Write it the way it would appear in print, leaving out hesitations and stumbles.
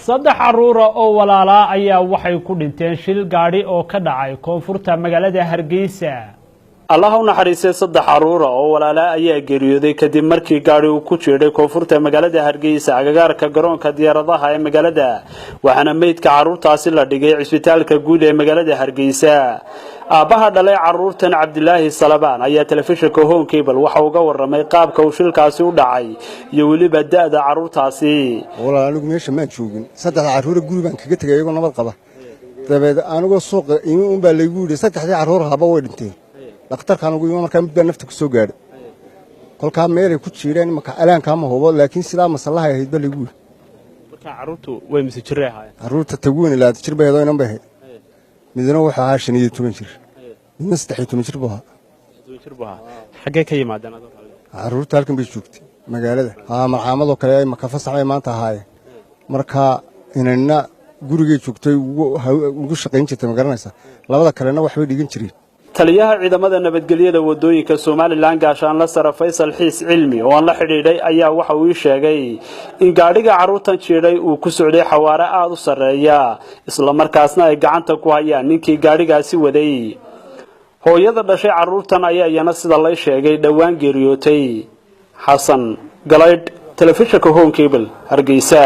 Saddex Caruura oo walaala ayaa waxay ku dhinteen shil gaadhi oo ka dhacay koonfurta magaalada Hargeysa. Allah u naxariisay saddex Caruura oo walaala ayaa geeriyooday kadib markii gaadhi uu ku jiray koonfurta magaalada Hargeysa agagaarka garoonka diyaaradaha ee magaalada waxaana meydka caruurtaasi la dhigay cisbitaalka guud ee magaalada Hargeysa. Aabaha dhalay caruurtan Cabdilaahi Salabaan ayaa telefishinka Home Cable waxa uu ga waramay qaabka uu shilkaasi u dhacay iyo waliba da'da caruurtaasi. Walaal anigu meesha ma joogin saddex caruur gurigan kaga tagay iyagu nabad qaba dabeed anigu suuqa in baa lagu yiri saddexdii caruur haba way dhinteen dhakhtarkan ugu yimid markaa mid baa nafta ku soo gaadhay kolka meel ku jireen marka alaanka ma hubo laakiin sidaa masalaha ahayd baa lagu yiri marka caruurtu way mise jirey ahaayeen caruurta taguun ilaa jirbeedo inaan baahay midna waxa ahaa 15 jir midna 13 jir baa xagee ka yimaadeen caruurta halkan bay joogtay magaalada marxamado kale ay ma ka fasaxay maanta ahaayeen marka inayna gurigay joogtay ugu shaqayn jirtay magaranaysa labada kalena wax bay dhigan jireen taliyaha ciidamada nabadgelyada wadooyinka Soomaaliland gaashaan la sara Faysal Xiis cilmi oo aan la xidhiidhay ayaa waxa uu sheegay in gaadhiga caruurtan jiray uu ku socday xawaare aad u sareeya isla markaasna ay gacanta ku hayaan ninkii gaadhigaasi waday hooyada dhashay caruurtan ayaa iyana sida la sheegay dhawaan geeriyootay Xasan Galayd telefishinka Home Cable Hargeysa.